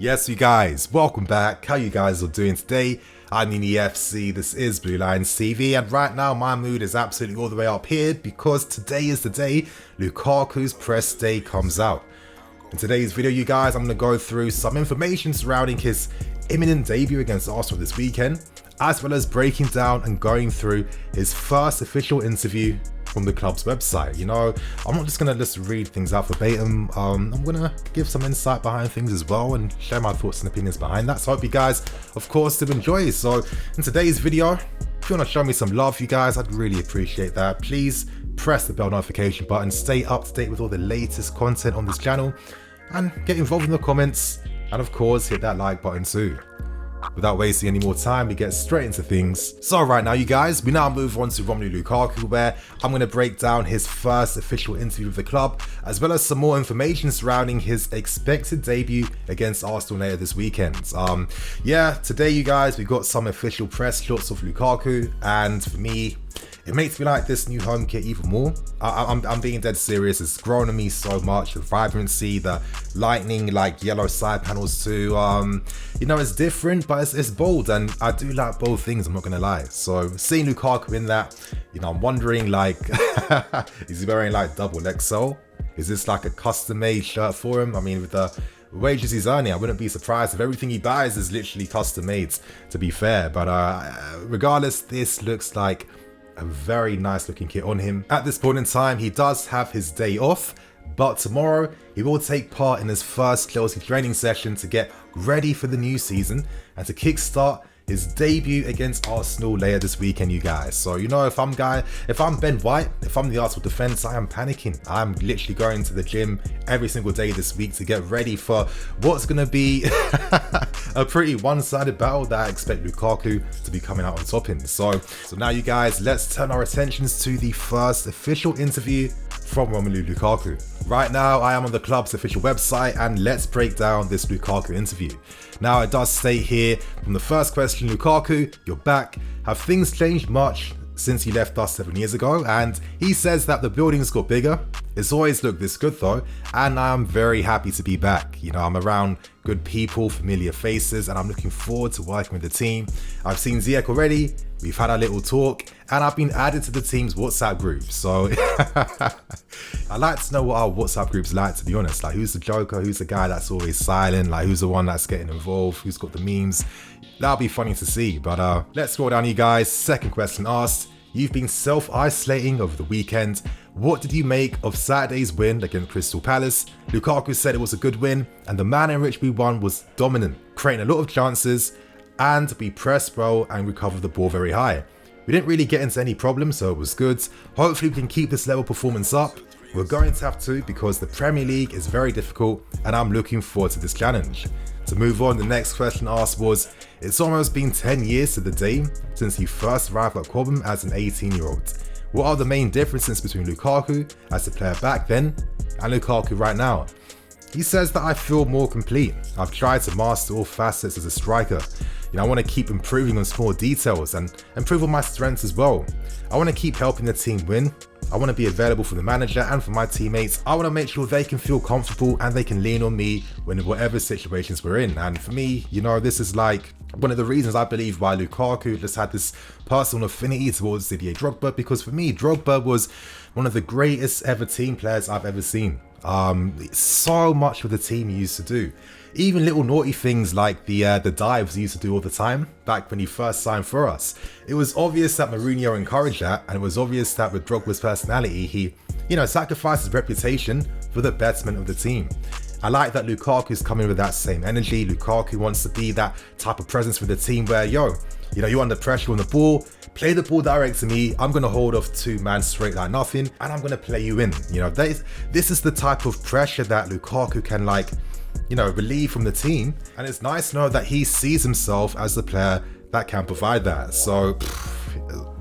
Yes, you guys, welcome back. How you guys are doing today? I'm in the FC, this is Blue Lions TV, and right now my mood is absolutely all the way up here because today is the day Lukaku's press day comes out. In today's video, you guys, I'm going to go through some information surrounding his imminent debut against Arsenal this weekend, as well as breaking down and going through his first official interview from the club's website. You know, I'm not just going to just read things out verbatim. I'm going to give some insight behind things as well and share my thoughts and opinions behind that. So I hope you guys, of course, do enjoy. So in today's video, if you want to show me some love, you guys, I'd really appreciate that. Please press the bell notification button, stay up to date with all the latest content on this channel, and get involved in the comments, and of course hit that like button too. Without wasting any more time, we get straight into things. So right now, you guys, we now move on to Romelu Lukaku, where I'm going to break down his first official interview with the club, as well as some more information surrounding his expected debut against Arsenal later this weekend. Yeah, today, you guys, we got some official press shots of Lukaku, and for me, it makes me like this new home kit even more. I'm being dead serious. It's grown on me so much. The vibrancy, the lightning, like yellow side panels too. You know, it's different, but it's bold, and I do like bold things, I'm not gonna lie. So seeing Lukaku in that, you know, I'm wondering, like, is he wearing like double XL? Is this like a custom-made shirt for him? I mean, with the wages he's earning, I wouldn't be surprised if everything he buys is literally custom made, to be fair. But regardless, this looks like a very nice looking kit on him. At this point in time, he does have his day off, but tomorrow he will take part in his first Chelsea training session to get ready for the new season and to kickstart his debut against Arsenal later this weekend, you guys. So, you know, if I'm Ben White, if I'm the Arsenal defense, I am panicking. I'm literally going to the gym every single day this week to get ready for what's going to be a pretty one-sided battle that I expect Lukaku to be coming out on top in. So now, you guys, let's turn our attentions to the first official interview from Romelu Lukaku. Right now, I am on the club's official website, and let's break down this Lukaku interview. Now, it does state here from the first question, Lukaku, you're back. Have things changed much since you left us 7 years ago? And he says that the building's got bigger. It's always looked this good though, and I'm very happy to be back. You know, I'm around good people, familiar faces, and I'm looking forward to working with the team. I've seen Ziyech already, we've had our little talk, and I've been added to the team's WhatsApp group. So I like to know what our WhatsApp group's like, to be honest. Like, who's the joker, who's the guy that's always silent, like who's the one that's getting involved, who's got the memes. That'll be funny to see. But let's scroll down, you guys. Second question asked, you've been self-isolating over the weekend. What did you make of Saturday's win against Crystal Palace? Lukaku said it was a good win, and the manner in which we won was dominant, creating a lot of chances, and we pressed well and recovered the ball very high. We didn't really get into any problems, so it was good. Hopefully we can keep this level of performance up. We're going to have to, because the Premier League is very difficult, and I'm looking forward to this challenge. To move on, the next question asked was, it's almost been 10 years to the day since you first arrived at Cobham as an 18-year-old. What are the main differences between Lukaku as a player back then and Lukaku right now? He says that I feel more complete. I've tried to master all facets as a striker. You know, I want to keep improving on small details and improve on my strengths as well. I want to keep helping the team win. I want to be available for the manager and for my teammates. I want to make sure they can feel comfortable and they can lean on me in whatever situations we're in. And for me, you know, this is like one of the reasons I believe why Lukaku just had this personal affinity towards Didier Drogba, because for me, Drogba was one of the greatest ever team players I've ever seen. So much for the team he used to do. Even little naughty things like the dives he used to do all the time back when he first signed for us. It was obvious that Mourinho encouraged that, and it was obvious that with Drogba's personality, he, you know, sacrificed his reputation for the betterment of the team. I like that Lukaku's coming with that same energy. Lukaku wants to be that type of presence for the team where, you know, you're under pressure on the ball, play the ball direct to me, I'm going to hold off two man straight like nothing, and I'm going to play you in. You know, this is the type of pressure that Lukaku can, like, you know, relieve from the team, and it's nice to know that he sees himself as the player that can provide that. So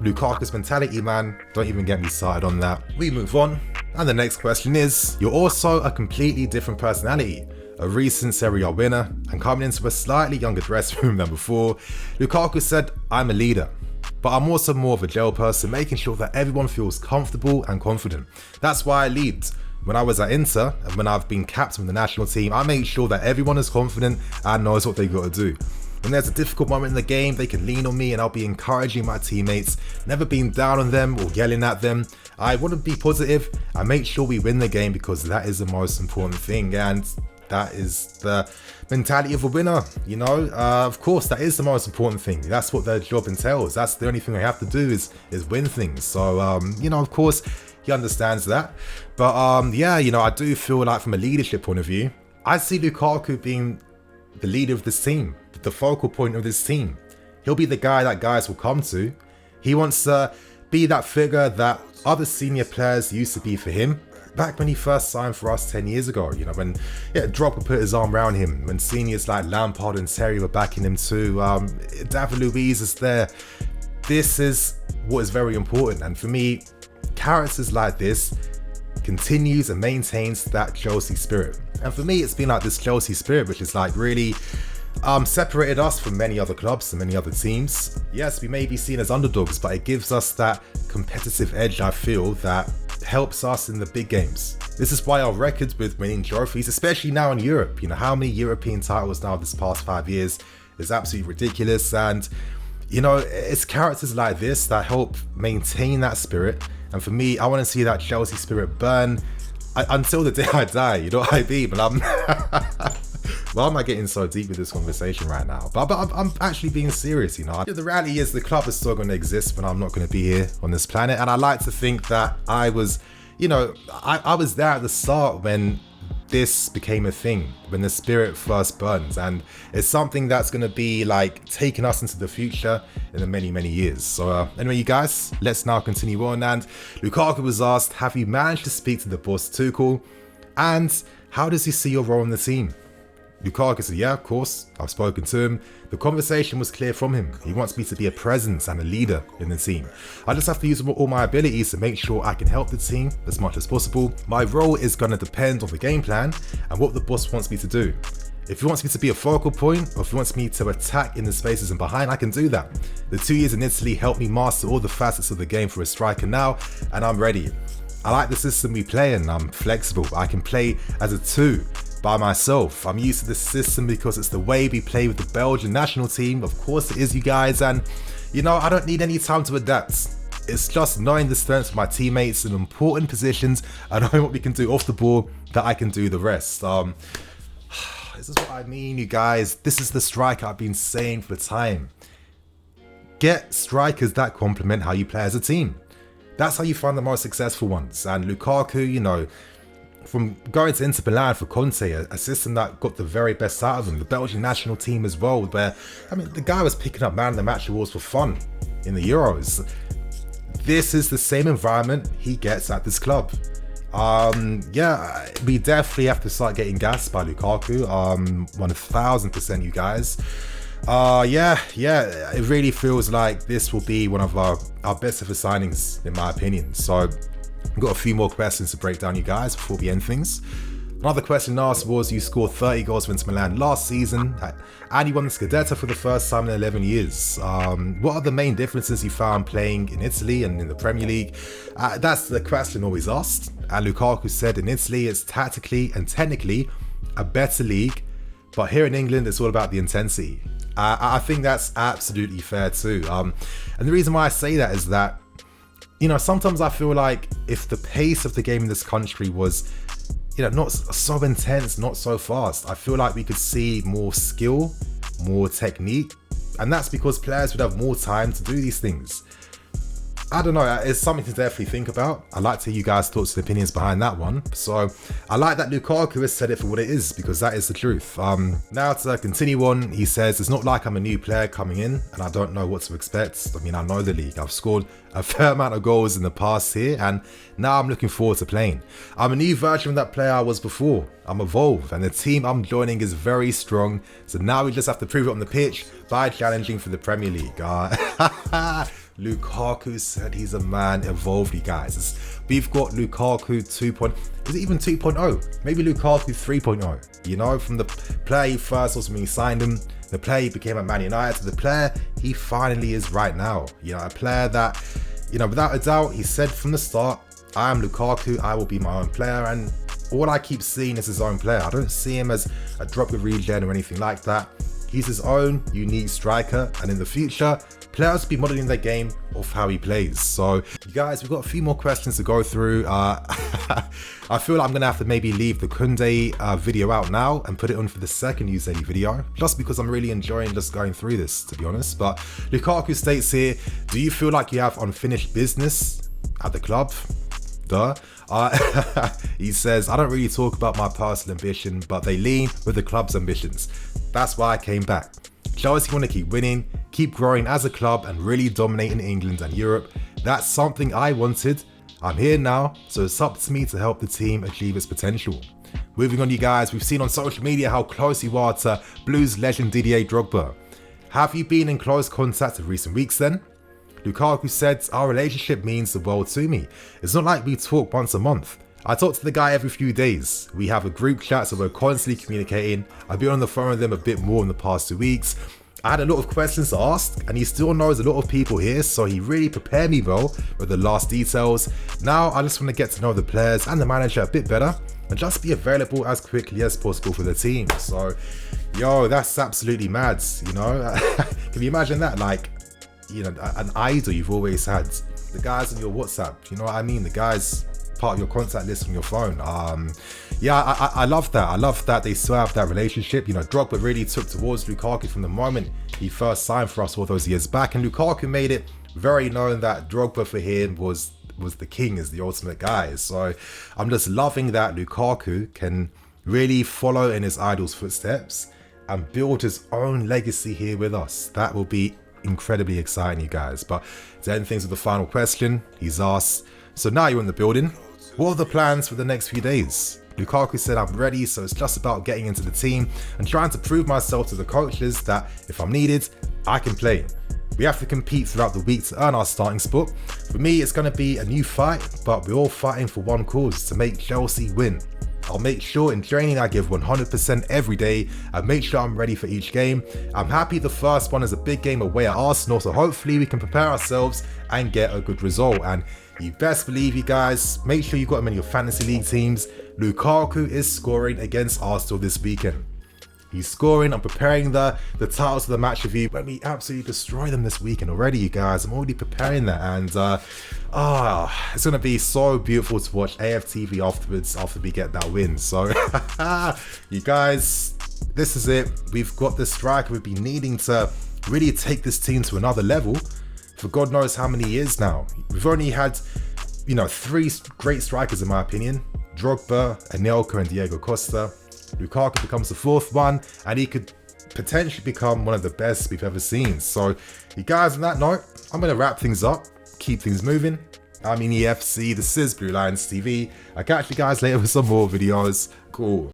Lukaku's mentality, man, don't even get me started on that. We move on, and the next question is, you're also a completely different personality, a recent Serie A winner, and coming into a slightly younger dressing room than before. Lukaku said, I'm a leader, but I'm also more of a gel person, making sure that everyone feels comfortable and confident. That's why I lead. when I was at Inter and when I've been captain of the national team, I make sure that everyone is confident and knows what they got to do. When there's a difficult moment in the game, they can lean on me and I'll be encouraging my teammates, never being down on them or yelling at them. I want to be positive and make sure we win the game because that is the most important thing, and that is the mentality of a winner, you know. Of course, that is the most important thing. That's what their job entails. That's the only thing they have to do is win things. So, you know, of course, he understands that. But yeah, you know, I do feel like from a leadership point of view, I see Lukaku being the leader of this team, the focal point of this team. He'll be the guy that guys will come to. He wants to be that figure that other senior players used to be for him. Back when he first signed for us 10 years ago, you know, when Drogba put his arm around him, when seniors like Lampard and Terry were backing him too, David Luiz is there. This is what is very important, and for me, characters like this continues and maintains that Chelsea spirit. And for me, it's been like this Chelsea spirit, which is like really separated us from many other clubs and many other teams. Yes, we may be seen as underdogs, but it gives us that competitive edge, I feel, that helps us in the big games. This is why our records with winning trophies, especially now in Europe, you know, how many European titles now this past 5 years is absolutely ridiculous. And, you know, it's characters like this that help maintain that spirit. And for me, I want to see that Chelsea spirit burn until the day I die, you know what I mean? But why am I getting so deep with this conversation right now? But I'm actually being serious, you know. The reality is the club is still going to exist when I'm not going to be here on this planet. And I like to think that I was, you know, I was there at the start when this became a thing, when the spirit first burns. And it's something that's going to be like taking us into the future in the many, many years. So anyway, you guys, let's now continue on. And Lukaku was asked, have you managed to speak to the boss Tuchel? And how does he see your role in the team? Lukaku said, yeah, of course, I've spoken to him. The conversation was clear from him. He wants me to be a presence and a leader in the team. I just have to use all my abilities to make sure I can help the team as much as possible. My role is going to depend on the game plan and what the boss wants me to do. If he wants me to be a focal point, or if he wants me to attack in the spaces and behind, I can do that. The 2 years in Italy helped me master all the facets of the game for a striker now, and I'm ready. I like the system we play in. I'm flexible. I can play as a 2. By myself. I'm used to this system because it's the way we play with the Belgian national team. Of course it is, you guys, and you know, I don't need any time to adapt. It's just knowing the strengths of my teammates in important positions and knowing what we can do off the ball that I can do the rest. This is what I mean, you guys. This is the striker I've been saying for time. Get strikers that complement how you play as a team. That's how you find the most successful ones. And Lukaku, you know, from going to Inter Milan for Conte, a system that got the very best out of him, the Belgian national team as well, where, I mean, the guy was picking up man of the match awards for fun in the Euros. This is the same environment he gets at this club. Yeah, we definitely have to start getting gassed by Lukaku, 1000%, you guys. Yeah, it really feels like this will be one of our best ever signings, in my opinion. So, I've got a few more questions to break down, you guys, before we end things. Another question asked was, you scored 30 goals for Inter Milan last season, and you won the Scudetto for the first time in 11 years. What are the main differences you found playing in Italy and in the Premier League? That's the question always asked. And Lukaku said in Italy, it's tactically and technically a better league, but here in England, it's all about the intensity. I think that's absolutely fair too. And the reason why I say that is that, you know, sometimes I feel like if the pace of the game in this country was, you know, not so intense, not so fast, I feel like we could see more skill, more technique, and that's because players would have more time to do these things. I don't know, it's something to definitely think about. I'd like to hear you guys' thoughts and opinions behind that one. So I like that Lukaku has said it for what it is, because that is the truth. Now to continue on, he says, it's not like I'm a new player coming in and I don't know what to expect. I mean, I know the league. I've scored a fair amount of goals in the past here, and now I'm looking forward to playing. I'm a new version of that player I was before. I'm evolved, and the team I'm joining is very strong. So now we just have to prove it on the pitch by challenging for the Premier League. Lukaku said he's a man evolved, you guys. We've got Lukaku 2.0. Is it even 2.0? Maybe Lukaku 3.0. You know, from the player he first was when he signed him, the player he became at Man United, to the player he finally is right now. You know, a player that, you know, without a doubt, he said from the start, I am Lukaku, I will be my own player, and all I keep seeing is his own player. I don't see him as a Drogba regen or anything like that. He's his own unique striker, and in the future, players will be modeling their game off how he plays. So, you guys, we've got a few more questions to go through. I feel like I'm going to have to maybe leave the Kunde video out now and put it on for the second Uzeli video, just because I'm really enjoying just going through this, to be honest. But Lukaku states here, do you feel like you have unfinished business at the club? Duh. He says, I don't really talk about my personal ambition, but they lean with the club's ambitions. That's why I came back. Chelsea want to keep winning, keep growing as a club and really dominating England and Europe. That's something I wanted. I'm here now, so it's up to me to help the team achieve its potential. Moving on, you guys, we've seen on social media how close you are to Blues legend Didier Drogba. Have you been in close contact in recent weeks then? Lukaku said, our relationship means the world to me. It's not like we talk once a month. I talk to the guy every few days. We have a group chat, so we're constantly communicating. I've been on the phone with him a bit more in the past 2 weeks. I had a lot of questions to ask, and he still knows a lot of people here, so he really prepared me well with the last details. Now I just want to get to know the players and the manager a bit better, and just be available as quickly as possible for the team. So, yo, that's absolutely mad, you know? Can you imagine that? Like, you know, an idol you've always had. The guys on your WhatsApp, you know what I mean? The guys part of your contact list on your phone. Yeah, I love that. I love that they still have that relationship. You know, Drogba really took towards Lukaku from the moment he first signed for us all those years back, and Lukaku made it very known that Drogba for him was the king, is the ultimate guy. So I'm just loving that Lukaku can really follow in his idol's footsteps and build his own legacy here with us. That will be incredibly exciting, you guys. But to end things with the final question, he's asked, so now you're in the building, what are the plans for the next few days? Lukaku said, I'm ready, so it's just about getting into the team and trying to prove myself to the coaches that if I'm needed, I can play. We have to compete throughout the week to earn our starting spot. For me, it's going to be a new fight, but we're all fighting for one cause, to make Chelsea win. I'll make sure in training I give 100% every day and make sure I'm ready for each game. I'm happy the first one is a big game away at Arsenal, so hopefully we can prepare ourselves and get a good result. And you best believe, you guys, make sure you've got him in your fantasy league teams. Lukaku is scoring against Arsenal this weekend. He's scoring. I'm preparing the titles of the match review when we absolutely destroy them this weekend already, you guys. I'm already preparing that, and it's going to be so beautiful to watch AFTV afterwards after we get that win. So, you guys, this is it. We've got the striker we've been needing to really take this team to another level for God knows how many years now. We've only had, you know, 3 great strikers in my opinion. Drogba, Anelka and Diego Costa. Lukaku becomes the 4th one, and he could potentially become one of the best we've ever seen. So, you guys, on that note, I'm going to wrap things up, keep things moving. I'm LUKAKU'S, this is Blue Lions TV. I'll catch you guys later with some more videos. Cool.